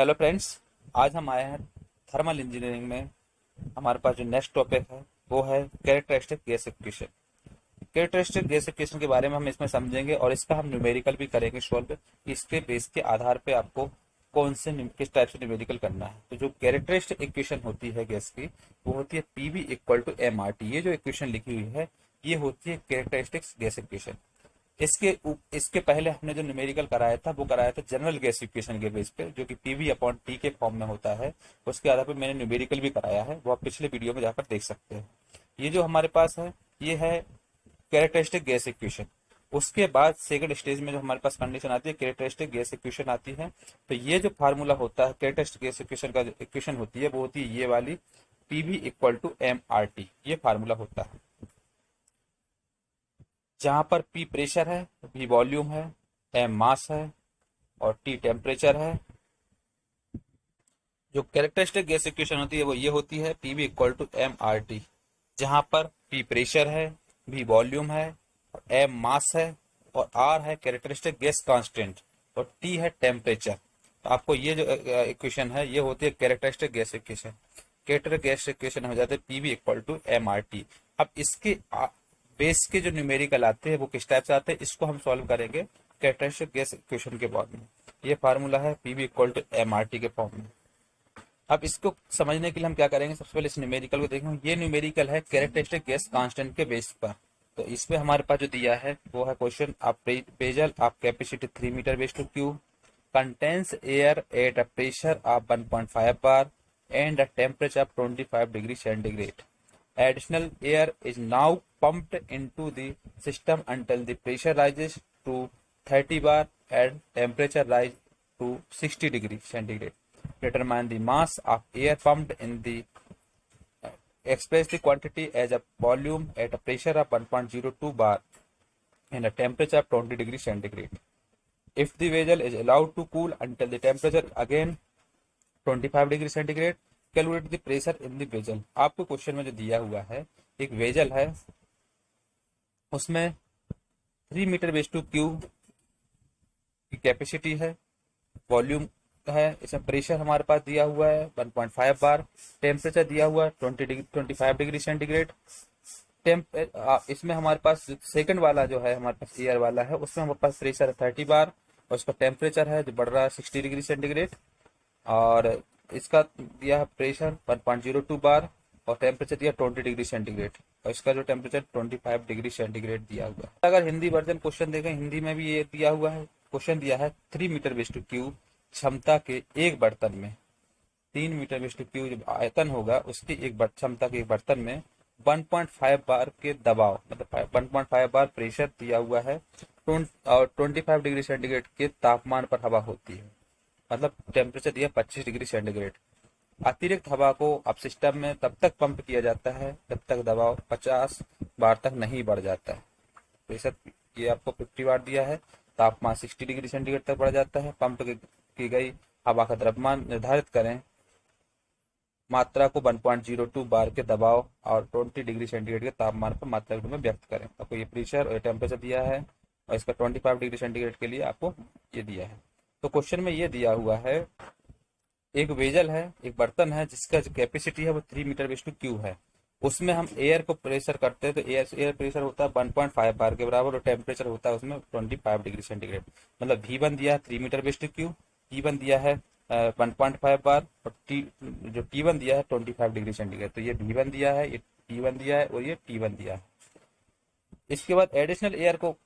Hello friends. आज हम आए हैं थर्मल इंजीनियरिंग में। हमारे पास जो नेक्स्ट टॉपिक है वो है characteristic gas equation. Characteristic gas equation के बारे में हम इसमें समझेंगे और इसका हम न्यूमेरिकल भी करेंगे सॉल्व। इसके बेस के आधार पे आपको किस टाइप से न्यूमेरिकल करना है। तो जो कैरेक्टरिस्टिक इक्वेशन होती है गैस की, वो होती है PV equal to M R T. ये जो इक्वेशन लिखी हुई है ये होती है कैरेक्टरिस्टिक गैस इक्वेशन। इसके पहले हमने जो न्यूमेरिकल कराया था वो कराया था जनरल गैस इक्वेशन के बेस पे, जो कि पीवी अपॉन टी के फॉर्म में होता है। उसके आधार पर मैंने न्यूमेरिकल भी कराया है, वो आप पिछले वीडियो में जाकर देख सकते हैं। ये जो हमारे पास है ये है कैरेक्टरिस्टिक गैस इक्वेशन। उसके बाद सेकंड स्टेज में जो हमारे पास कंडीशन आती है कैरेक्टरिस्टिक गैस इक्वेशन आती है। तो ये जो फार्मूला होता है कैरेक्टरिस्टिक गैस इक्वेशन का, जो इक्वेशन होती है वो होती है ये वाली, PV equal to M R T. ये फार्मूला होता है जहां पर पी प्रेशर है, वी वॉल्यूम है, एम मास है और टी टेम्परेचर है। जो कैरेक्टरिस्टिक गैस इक्वेशन होती है वो ये होती है PV equal to M R T, जहां पर पी प्रेशर है, वी वॉल्यूम है, एम मास है और आर है कैरेक्टरिस्टिक गैस कांस्टेंट और टी है टेम्परेचर। तो आपको ये जो इक्वेशन है ये होती है characteristic gas equation. Character gas equation हो जाते हैं PV equal to M R T. अब इसके बेस के जो न्यूमेरिकल आते हैं वो किस टाइप से आते हैं, इसको हम सॉल्व करेंगे कैरेक्टरिस्टिक गैस इक्वेशन के फॉर्म में। ये फार्मूला है PV equal to M R T के फॉर्म में। अब इसको समझने के लिए हम क्या करेंगे, सबसे पहले इस न्यूमेरिकल को देखेंगे। ये न्यूमेरिकल है कैरेक्टरिस्टिक गैस कांस्टेंट के बेस पर। तो इसमें हमारे पास जो दिया है वो है क्वेश्चन, आप vessel of capacity 3 metre base to cube contains air at a pressure of 1.5 bar and a temperature of 25 degree centigrade. Additional air is now pumped into the system until the pressure rises to 30 bar and temperature rise to 60 degree centigrade. Determine the mass of air pumped in the express the quantity as a volume at a pressure of 1.02 bar and a temperature of 20 degree centigrade. If the vessel is allowed to cool until the temperature again 25 degree centigrade, calculate the pressure in the vessel. आपको question में जो दिया हुआ है एक vessel है, उसमें 3 metre base to cube की कैपेसिटी है, वॉल्यूम है, इसमें प्रेशर हमारे पास दिया हुआ है 1.5 बार, टेम्परेचर दिया हुआ है 25 डिग्री सेंटीग्रेड। इसमें हमारे पास सेकंड वाला जो है हमारे पास एयर वाला है, उसमें हमारे पास प्रेशर है 30 बार और उसका टेम्परेचर है जो बढ़ रहा है 60 डिग्री सेंटीग्रेड। और इसका दिया है प्रेशर 1.02 बार और टेम्परेचर दिया 20 डिग्री सेंटीग्रेड और इसका जो टेम्परेचर 25 डिग्री सेंटीग्रेड दिया हुआ है। अगर हिंदी वर्जन क्वेश्चन देखें, हिंदी में भी ये दिया हुआ है, क्वेश्चन दिया है 3 मीटर बेस टू क्यूब क्षमता के एक बर्तन में, 3 मीटर बेस टू क्यूब जब आयतन होगा उसकी एक क्षमता के एक बर्तन में 1.5 बार के दबाव, मतलब 1.5 बार प्रेशर दिया हुआ है और 25 डिग्री सेंटीग्रेड के तापमान पर हवा होती है, मतलब टेम्परेचर दिया 25 डिग्री सेंटीग्रेड। अतिरिक्त हवा को अब सिस्टम में तब तक पंप किया जाता है जब तक दबाव 50 बार तक नहीं बढ़ जाता है। प्रेशर ये आपको 50 बार दिया है, तापमान 60 डिग्री सेंटीग्रेड तक बढ़ जाता है। पंप की गई हवा का द्रव्यमान निर्धारित करें, मात्रा को 1.02 बार के दबाव और 20 डिग्री सेंटीग्रेड के तापमान पर मात्रा के रूप में व्यक्त करें। आपको ये प्रेशर और टेम्परेचर दिया है और इसका 25 डिग्री सेंटीग्रेड के लिए आपको ये दिया है। तो क्वेश्चन में ये दिया हुआ है एक वेजल है, एक बर्तन है जिसका जो कैपेसिटी है वो 3 मीटर बेस टू क्यूब है। उसमें हम एयर को प्रेशर करते हैं तो एयर प्रेशर होता है 1.5 बार के बराबर और टेम्परेचर होता है उसमें 25 डिग्री सेंटीग्रेड। मतलब V1 दिया है 3 metre base to cube, T1 दिया है 1.5 बार और जो T1 दिया है 25 डिग्री सेंटीग्रेड। तो ये V1 दिया है, ये T1 दिया है और ये T1 दिया है। इसके बाद एडिशनल एयर को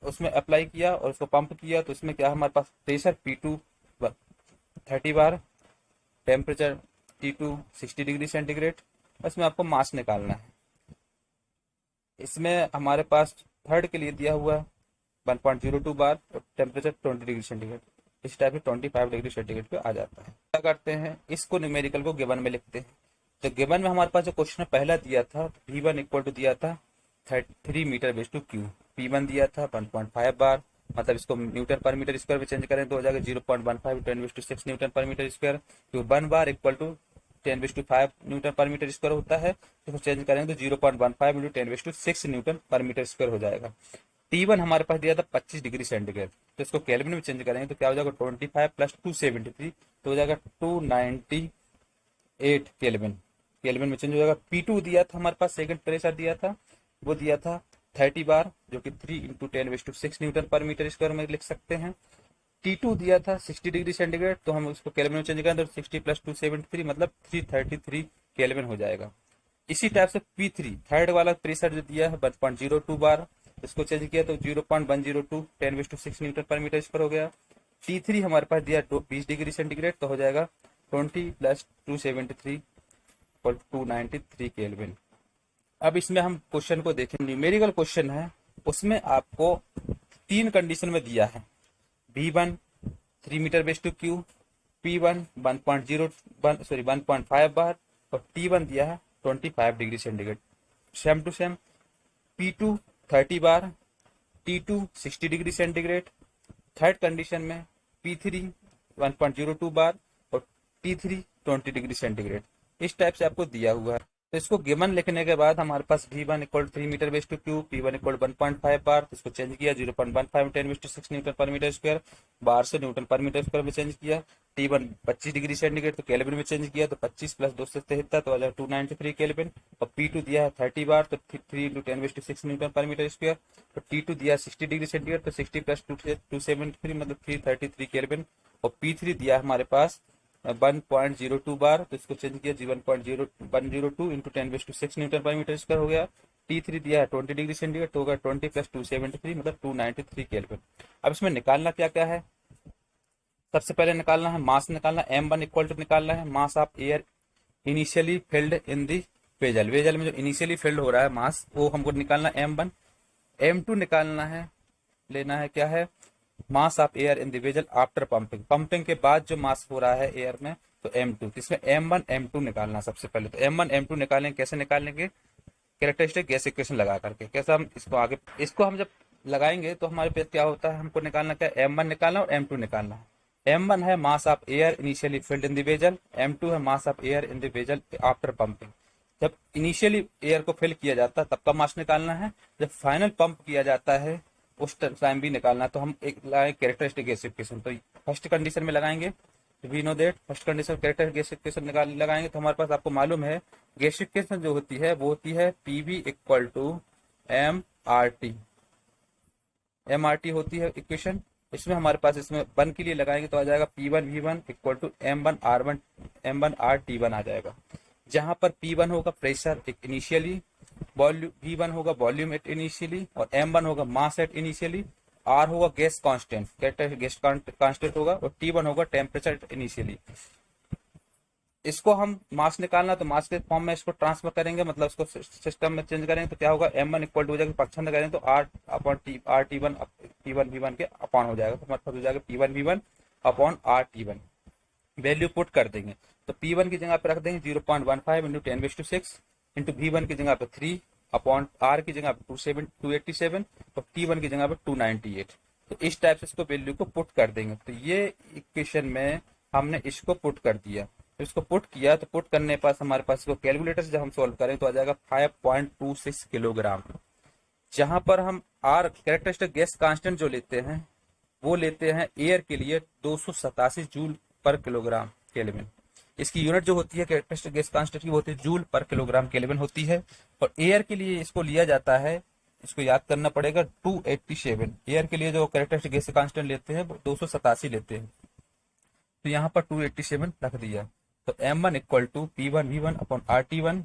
उसमें अप्लाई किया और उसको पंप किया, तो इसमें क्या हमारे पास प्रेशर P2 30 बार, टेम्परेचर T2 60 डिग्री सेंटीग्रेड। इसमें आपको मास निकालना है। इसमें हमारे पास थर्ड के लिए दिया हुआ है 1.02 बार और टेम्परेचर 20 डिग्री सेंटीग्रेड। इस टाइप से 25 डिग्री सेंटीग्रेड पे आ जाता है। क्या करते हैं, इसको न्यूमेरिकल को गिवन में लिखते हैं। तो गिवन में हमारे पास जो क्वेश्चन पहला दिया था V1 इक्वल टू दिया था 3 metre base to cube, P1 दिया था 1.5 बार, मतलब इसको न्यूटन पर मीटर स्क्वायर में चेंज करें तो हो जाएगा 0.15 10⁻⁶ न्यूटन पर मीटर स्क्वायर। तो 1 bar equal to 10⁵ newton per metre square होता है, तो चेंज करेंगे तो 0.15 × 10⁻⁶ न्यूटन पर मीटर स्क्वायर हो जाएगा। T1 हमारे पास दिया था 25 डिग्री सेंटीग्रेड, तो इसको केल्विन में चेंज करेंगे तो क्या हो जाएगा 25 प्लस 273 तो हो जाएगा 298 केल्विन, केल्विन में चेंज हो जाएगा। P2 दिया था हमारे पास, सेकंड प्रेशर दिया था, वो दिया था 30 बार जो कि 3 × 10⁶ न्यूटन पर मीटर स्क्वायर में लिख सकते हैं। T2 दिया था 60 डिग्री सेंटीग्रेड, तो हम उसको केल्विन में चेंज करें तो 60 प्लस 273 मतलब 333 केल्विन हो जाएगा। इसी टाइप से P3 थर्ड वाला प्रेशर जो दिया है 1.02 बार, इसको चेंज किया तो 0.102 10⁶ न्यूटन पर मीटर स्क्वायर हो गया। T3 हमारे पास दिया 20 डिग्री सेंटीग्रेड, तो हो जाएगा 20 प्लस 273 और 293 केल्विन। अब इसमें हम क्वेश्चन को देखें, न्यूमेरिकल क्वेश्चन है, उसमें आपको 3 कंडीशन में दिया है। V1 3 metre base to cube, P1 1.5 bar और T1 दिया है 25 degree centigrade. Same to same P2 30 bar, T2 60 degree centigrade. Third condition में P3 1.02 बार और T3 20 डिग्री सेंटीग्रेड। इस टाइप से आपको दिया हुआ है। तो इसको गिवन लिखने के बाद हमारे पास V1 = 3 metre base to cube, P1 = 1.5 bar, तो इसको चेंज किया 0.15 10⁶ न्यूटन पर मीटर स्क्वायर, बार से न्यूटन पर मीटर स्क्वायर में चेंज किया। T1 25 डिग्री सेंटीग्रेड, तो केल्विन में चेंज किया तो 25 प्लस 273 तो 293 केल्विन। और P2 दिया है 30 बार, तो 3 × 10⁶ न्यूटन पर मीटर स्क्वायर। तो T2 दिया 60 डिग्री सेंटीग्रेड, तो 60 प्लस 273 मतलब 333 केल्विन। और P3 दिया हमारे पास 1.02 बार, तो इसको चेंज किया 1.0102 × 10⁶ न्यूटन पर मीटर स्क्वायर हो गया। T3 दिया है 20 डिग्री सेंटीग्रेड, तो होगा 20 प्लस 273 मतलब 293 केल्विन। अब इसमें निकालना क्या क्या है, सबसे पहले निकालना है मास, निकालना M1 = निकालना है mass of air initially filled in the vessel, vessel में जो इनिशियली फिल्ड हो रहा है मास वो हमको निकालना है M1। M2 निकालना है, लेना है क्या है mass of air in the vessel after pumping, pumping के बाद जो मास हो रहा है एयर में तो M2। इसमें M1 M2 निकालना सबसे पहले, तो M1 M2 निकालेंगे, कैसे निकालेंगे कैरेक्टरिस्टिक गैस इक्वेशन लगा करके। कैसा हम इसको आगे, इसको हम जब लगाएंगे तो हमारे पास क्या होता है, हमको निकालना क्या M1 निकालना और M2 निकालना है। M1 है mass of air initially filled in the vessel, M2 है mass of air in the vessel after pumping. जब इनिशियली एयर को फिल किया जाता है तब का मास निकालना है, जब फाइनल पंप किया जाता है उस टाइम भी निकालना है। तो हम एक लगाए कैरेक्टरिस्टिक गैस इक्वेशन, तो फर्स्ट कंडीशन में लगाएंगे we know that first condition characteristic gas equation लगाएंगे तो हमारे पास आपको मालूम है गैस इक्वेशन जो होती है वो होती है PV = MRT, MRT होती है इक्वेशन। इसमें हमारे पास इसमें 1 के लिए लगाएंगे तो आ जाएगा P1 V1 = M1 आ जाएगा, जहां पर P1 होगा प्रेशर एक इनिशियली, वॉल्यूम V1 होगा वॉल्यूम एट इनिशियली और M1 होगा मास एट इनिशियली, R होगा गैस कांस्टेंट, गैस कांस्टेंट होगा और T1 होगा टेम्परेचर एट इनिशियली। इसको हम मास निकालना तो मास के फॉर्म में इसको ट्रांसफर करेंगे, मतलब इसको सिस्टम में चेंज करेंगे तो क्या होगा M1 = हो जाएगा पक्षांतर करेंगे तो R/T1 P1 V1 के अपॉन हो जाएगा, तो हमारे पास हो जाएगा P1 V1 / RT1। Value put कर देंगे तो P1 की जगह पे रख देंगे 0.15 × 10⁶ इंटू V1 की जगह पे 3 अपॉन R की जगह पे 287 और T1 की जगह पे 298। तो इस टाइप से इसको वैल्यू को पुट कर देंगे। तो ये इक्वेशन में हमने इसको पुट कर दिया, तो इसको पुट किया तो पुट करने पास हमारे पास इसको कैलकुलेटर से जब हम सॉल्व करें तो आ जाएगा 5.26 किलोग्राम। जहां पर हम R कैरेक्टरिस्टिक गैस कांस्टेंट जो लेते हैं वो लेते हैं एयर के लिए 287 जूल पर किलोग्राम केल्विन। इसकी यूनिट जो होती है कैरेक्टरिस्टिक गैस कांस्टेंट की वो होती है जूल पर किलोग्राम केल्विन होती है। और एयर के लिए इसको लिया जाता है, इसको याद करना पड़ेगा 287। एयर के लिए जो कैरेक्टरिस्टिक गैस कांस्टेंट लेते हैं वो 287 लेते हैं, तो यहाँ पर 287 रख दिया। तो M1 = P1 V1 / RT1,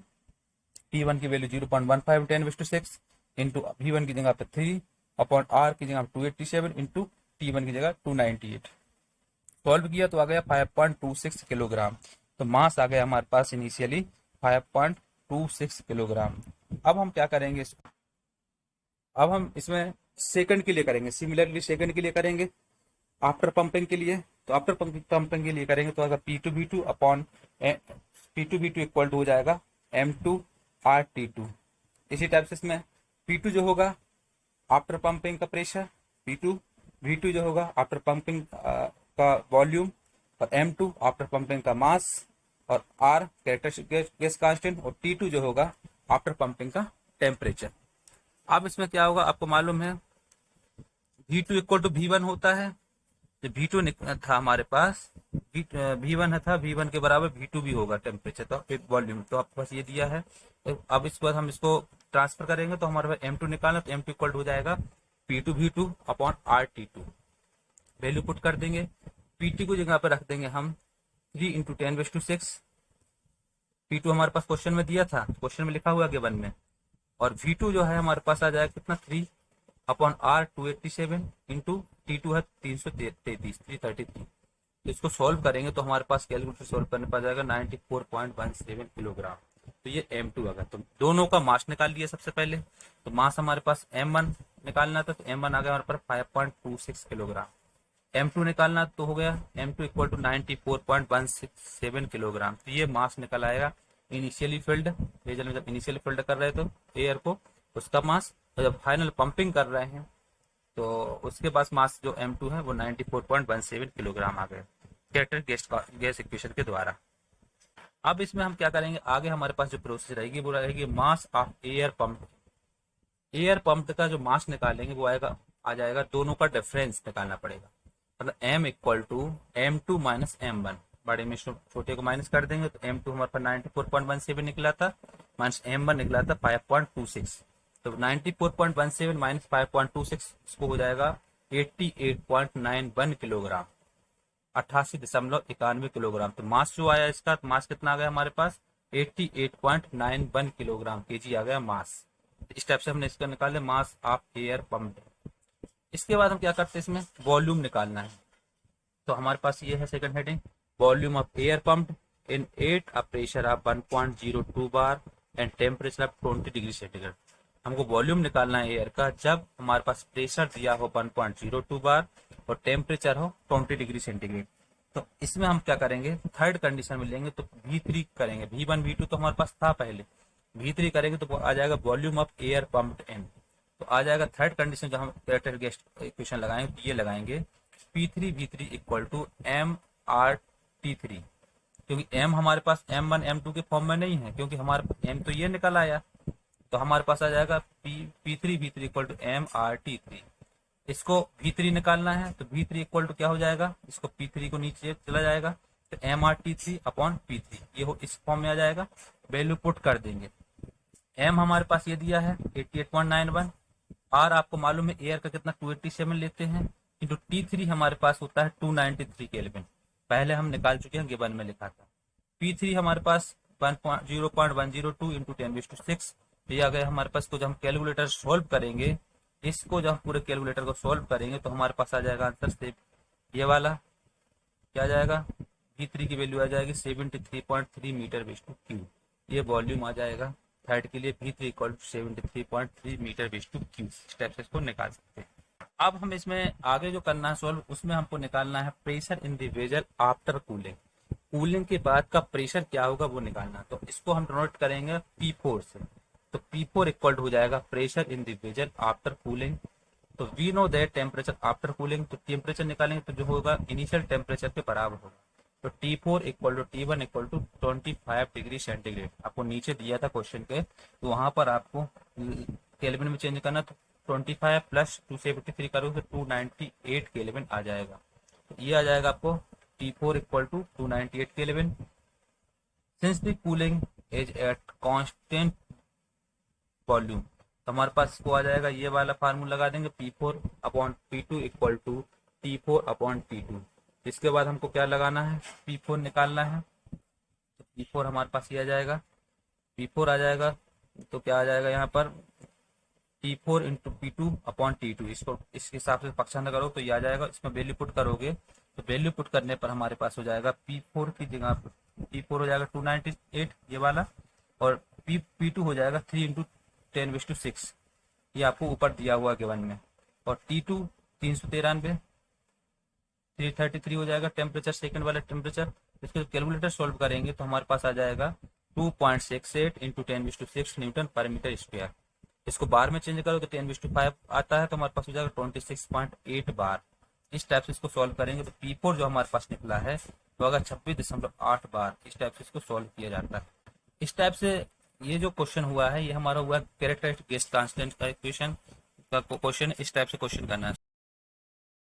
P1 की वैल्यू 0.15 10⁶ इंटू V1 की जगह पे 3 अपॉन R की जगह 287 इंटू T1 की जगह 298। सॉल्व किया तो आ गया 5.26 किलोग्राम। तो मास आ गया हमारे पास इनिशियली 5.26 किलोग्राम। अब हम क्या करेंगे, अब हम इसमें सेकंड के लिए करेंगे, सिमिलरली सेकंड के लिए करेंगे आफ्टर पंपिंग के लिए। तो आफ्टर पंपिंग के लिए करेंगे तो अगर P2V2 = हो जाएगा M2 RT2। इसी टाइप से इसमें P2 जो होगा आफ्टर पंपिंग का प्रेशर, V2 जो होगा आफ्टर पंपिंग का वॉल्यूम और M2 आफ्टर पंपिंग का मास और R कैरेक्टरिस्टिक गैस कांस्टेंट और T2 जो होगा आफ्टर पंपिंग का टेम्परेचर। अब इसमें क्या होगा आपको मालूम है V2 इक्वल टू V1 होता है। जो V2 था हमारे पास, V1 था, V1 के बराबर V2 भी होगा टेम्परेचर तो विद वॉल्यूम। तो आपके पास ये दिया है। तो अब इस बार हम इसको ट्रांसफर करेंगे तो हमारे पास M2 निकालना, तो M2 इक्वल टू हो जाएगा P2 V2 upon RT2। Value put कर देंगे। P2 को जगह पर रख देंगे हम 3 इंटू 10⁶। P2 हमारे पास क्वेश्चन में दिया था, क्वेश्चन में लिखा हुआ गिवन में। और V2 जो है हमारे पास आ जाएगा कितना, 3 अपॉन R 287 इंटू T2 है 333। तो इसको सॉल्व करेंगे तो हमारे पास कैलकुलेटर सॉल्व करने पर जाएगा 94.17 किलोग्राम। तो ये M2 आ गया। तो दोनों का मास निकाल लिया सबसे पहले। तो मास हमारे पास M1 निकालना था, तो M1 आ गया हमारे पास 5.26 किलोग्राम। M2 निकालना तो हो गया M2 इक्वल टू 94.17 किलोग्राम। तो ये मास निकल आएगा इनिशियली फिल्ड वेजल में, जब इनिशियली फिल्ड कर रहे तो एयर को, उसका मास, और जब फाइनल पंपिंग कर रहे हैं तो उसके पास मास जो M2 है वो 94.17 किलोग्राम आ गए कैरेक्टर गैस इक्वेशन के द्वारा। अब इसमें हम क्या करेंगे, आगे हमारे पास जो प्रोसेस रहेगी वो रहेगी mass of air pump. Air pump का जो मास निकालेंगे वो आएगा, आ जाएगा, दोनों का डिफरेंस निकालना पड़ेगा। मतलब M equal to M2 minus M1, बड़े में छोटे को माइनस कर देंगे तो M2 हमारे पास 94.17 निकला था, माइनस M1 निकला था 5.26। तो 94.17 माइनस 5.26 इसको हो जाएगा 88.91 किलोग्राम, 88.91 किलोग्राम। तो मास जो आया इसका, मास कितना आ गया हमारे पास, 88.91 किलोग्राम केजी आ गया मास। इस टाइप से हमने इसका निकाले मास ऑफ एयर पंप। इसके बाद हम क्या करते हैं, इसमें वॉल्यूम निकालना है। तो हमारे पास ये है second heading, volume of air pump in 8 a pressure of 1.02 bar and temperature of 20 degree centigrade. हमको वॉल्यूम निकालना है एयर का जब हमारे पास प्रेशर दिया हो 1.02 बार और टेम्परेचर हो 20 डिग्री सेंटीग्रेड। तो इसमें हम क्या करेंगे, थर्ड कंडीशन में लेंगे तो V3 करेंगे। V1 V2 तो हमारे पास था पहले, V3 करेंगे तो आ जाएगा वॉल्यूम ऑफ एयर पंप्ड इन। तो आ जाएगा थर्ड कंडीशन जो हम कैरेक्टर गैस इक्वेशन लगाएंगे तो ये लगाएंगे P3 V3 equal to MRT3। क्योंकि M हमारे पास M1 M2 के फॉर्म में नहीं है, क्योंकि हमारे M तो ये निकल आया, तो हमारे पास आ जाएगा P3 V3 equal to MRT3। इसको V3 निकालना है तो V3 इक्वल टू क्या हो जाएगा, इसको P3 को नीचे चला जाएगा तो MRT3 अपॉन P3 ये हो इस फॉर्म में आ जाएगा। वैल्यू पुट कर देंगे। M हमारे पास ये दिया है 88.91, R आपको मालूम है एयर का कितना 287 लेते हैं, इंटू T3 हमारे पास होता है 293 केल्विन, पहले हम निकाल चुके हैं, गिवन में लिखा था। P3 हमारे पास 0.102 इंटू 10⁶ ये आ गया हमारे पास। को जब हम कैलकुलेटर सोल्व करेंगे, इसको जब पूरे कैलकुलेटर को सोल्व करेंगे तो हमारे पास आ जाएगा आंसर से ये वाला, क्या आ जाएगा, V3 की वैल्यू आ जाएगी 73.3 मीटर वेस्ट टू क्यूब। ये वॉल्यूम आ जाएगा थर्ड के लिए V3 इक्वल टू 73.3 मीटर वेस्ट टू क्यूब। इस टाइप से इसको निकाल सकते हैं। अब हम इसमें आगे जो करना है सॉल्व, उसमें हमको निकालना है pressure in the vessel after cooling. Cooling के बाद का प्रेशर क्या होगा वो निकालना। तो इसको हम नोट करेंगे P4 से। तो P4 इक्वल टू हो जाएगा pressure in the vessel after cooling. तो we know that temperature after cooling, तो टेम्परेचर निकालेंगे तो जो होगा इनिशियल टेम्परेचर के बराबर होगा। तो T4 equal to T1 equal to 25 degree centigrade आपको नीचे दिया था क्वेश्चन के, तो वहां पर आपको केल्विन में चेंज करना। तो 25 प्लस 273 करोगे तो 298 केल्विन आ जाएगा। तो ये आ जाएगा आपको T4 equal to 298 kelvin. Since the cooling is at constant volume, तो हमारे पास को आ जाएगा ये वाला फार्मूला लगा देंगे P4 upon P2 equal to T4 upon T2। इसके बाद हमको क्या लगाना है, P4 निकालना है। तो P4 हमारे पास ये आ जाएगा, P4 आ जाएगा तो क्या आ जाएगा यहाँ पर T4 into P2 upon T2। इसको इस हिसाब से पक्षांतर करो तो ये आ जाएगा। इसमें वैल्यू पुट करोगे तो वैल्यू पुट करने पर हमारे पास हो जाएगा P4 की जगह P4 हो जाएगा 298 ये वाला, और P2 हो जाएगा 3 इंटू 10⁶। ये आपको ऊपर दिया हुआ गिवन में। और T2 393 333 हो जाएगा टेम्परेचर, सेकंड वाला टेम्परेचर। इसको कैलकुलेटर सोल्व करेंगे तो हमारे पास आ जाएगा 2.68 into 10⁶ Newton per metre square. इसको बार में चेंज करो तो 10⁵ आता है, तो हमारे पास हो जाएगा 26.8 बार। इस टाइप से इसको सोल्व करेंगे तो P4 जो हमारे पास निकला है वो अगर 26.8 बार। इस टाइप से इसको सोल्व किया जाता है। इस टाइप से ये जो क्वेश्चन हुआ है ये हमारा हुआ कैरेक्टरिस्टिक गैस कांस्टेंट का इक्वेशन का क्वेश्चन। इस टाइप से क्वेश्चन करना है।